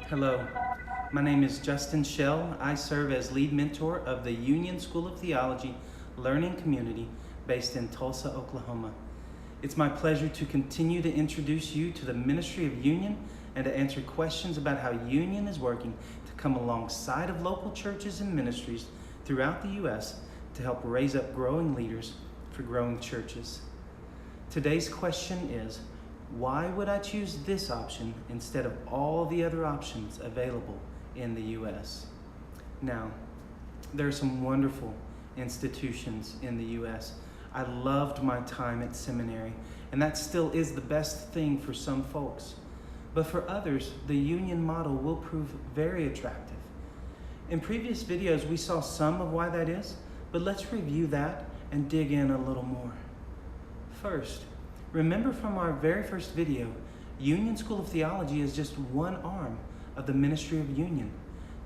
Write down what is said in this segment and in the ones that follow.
Hello, my name is Justin Shell. I serve as lead mentor of the Union School of Theology Learning Community based in Tulsa, Oklahoma. It's my pleasure to continue to introduce you to the ministry of Union and to answer questions about how Union is working to come alongside of local churches and ministries throughout the U.S. to help raise up growing leaders for growing churches. Today's question is, why would I choose this option instead of all the other options available in the U.S.? Now, there are some wonderful institutions in the U.S. I loved my time at seminary, and that still is the best thing for some folks. But for others, the Union model will prove very attractive. In previous videos, we saw some of why that is, but let's review that and dig in a little more. First, remember from our very first video, Union School of Theology is just one arm of the ministry of Union.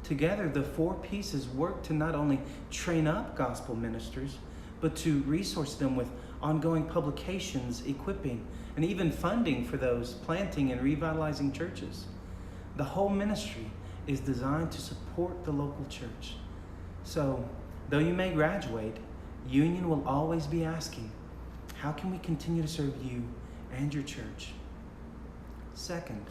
Together, the four pieces work to not only train up gospel ministers, but to resource them with ongoing publications, equipping, and even funding for those planting and revitalizing churches. The whole ministry is designed to support the local church. So, though you may graduate, Union will always be asking, how can we continue to serve you and your church? Second,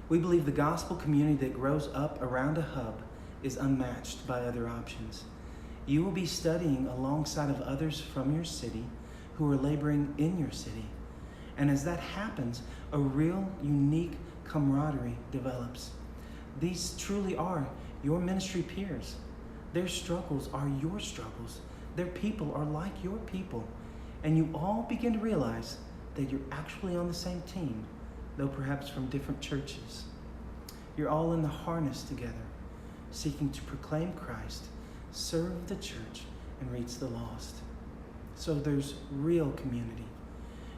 we believe the gospel community that grows up around a hub is unmatched by other options. You will be studying alongside of others from your city who are laboring in your city. And as that happens, a real unique camaraderie develops. These truly are your ministry peers. Their struggles are your struggles. Their people are like your people. And you all begin to realize that you're actually on the same team, though perhaps from different churches. You're all in the harness together, seeking to proclaim Christ, serve the church, and reach the lost. So there's real community.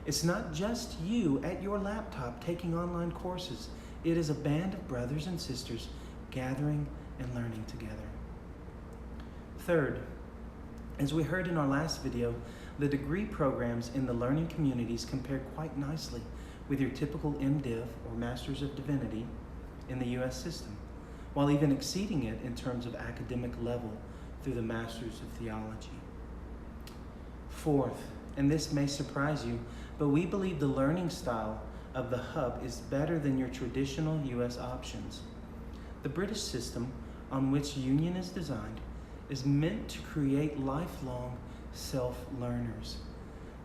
It's not just you at your laptop taking online courses. It is a band of brothers and sisters gathering and learning together. Third, as we heard in our last video, the degree programs in the learning communities compare quite nicely with your typical MDiv or Masters of Divinity in the U.S. system, while even exceeding it in terms of academic level through the Masters of Theology. Fourth, and this may surprise you, but we believe the learning style of the Hub is better than your traditional U.S. options. The British system, on which Union is designed, is meant to create lifelong self-learners.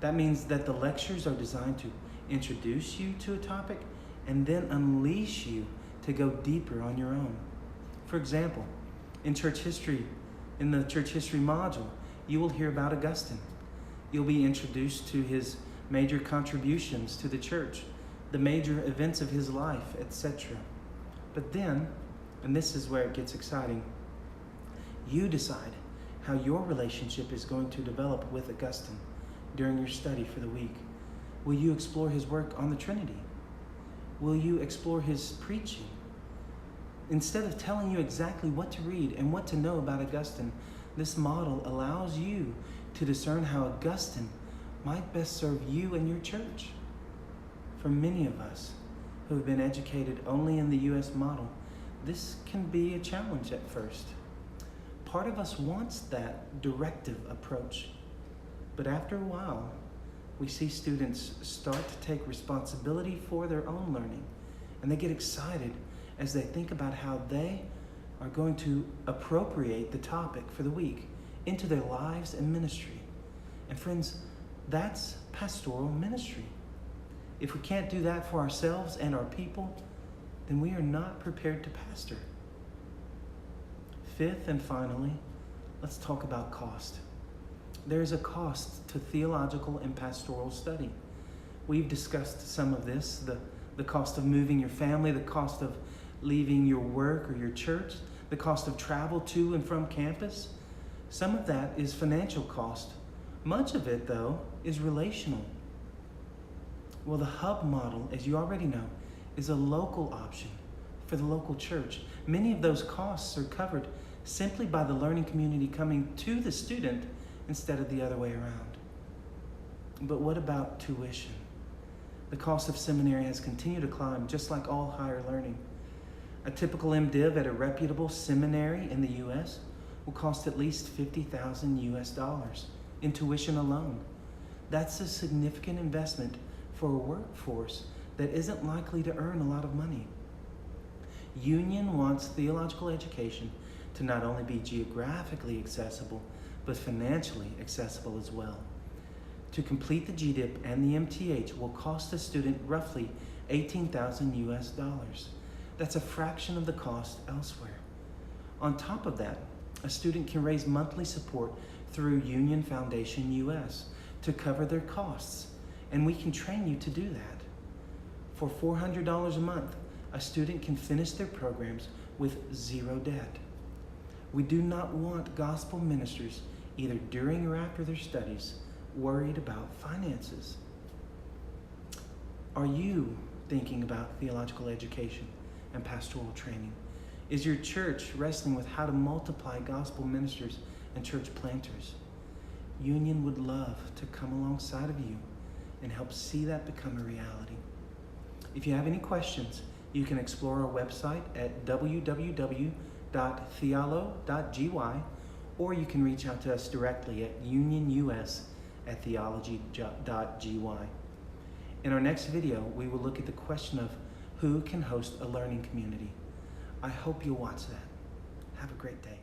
That means that the lectures are designed to introduce you to a topic and then unleash you to go deeper on your own. For example, in the church history module, you will hear about Augustine. You'll be introduced to his major contributions to the church, the major events of his life, etc. But then, and this is where it gets exciting, you decide how your relationship is going to develop with Augustine during your study for the week. Will you explore his work on the Trinity? Will you explore his preaching? Instead of telling you exactly what to read and what to know about Augustine, this model allows you to discern how Augustine might best serve you and your church. For many of us who have been educated only in the U.S. model, this can be a challenge at first. Part of us wants that directive approach, but after a while, we see students start to take responsibility for their own learning, and they get excited as they think about how they are going to appropriate the topic for the week into their lives and ministry. And friends, that's pastoral ministry. If we can't do that for ourselves and our people, then we are not prepared to pastor. Fifth and finally, let's talk about cost. There is a cost to theological and pastoral study. We've discussed some of this, the cost of moving your family, the cost of leaving your work or your church, the cost of travel to and from campus. Some of that is financial cost. Much of it, though, is relational. Well, the Hub model, as you already know, is a local option for the local church. Many of those costs are covered simply by the learning community coming to the student instead of the other way around. But what about tuition? The cost of seminary has continued to climb, just like all higher learning. A typical MDiv at a reputable seminary in the U.S. will cost at least $50,000 in tuition alone. That's a significant investment for a workforce that isn't likely to earn a lot of money. Union wants theological education to not only be geographically accessible, but financially accessible as well. To complete the GDIP and the MTH will cost a student roughly $18,000. That's a fraction of the cost elsewhere. On top of that, a student can raise monthly support through Union Foundation US to cover their costs, and we can train you to do that. For $400 a month, a student can finish their programs with zero debt. We do not want gospel ministers, either during or after their studies, worried about finances. Are you thinking about theological education and pastoral training? Is your church wrestling with how to multiply gospel ministers and church planters? Union would love to come alongside of you and help see that become a reality. If you have any questions, you can explore our website at www.thealo.gy, or you can reach out to us directly at unionus@theology.gy. In our next video, we will look at the question of who can host a learning community. I hope you'll watch that. Have a great day.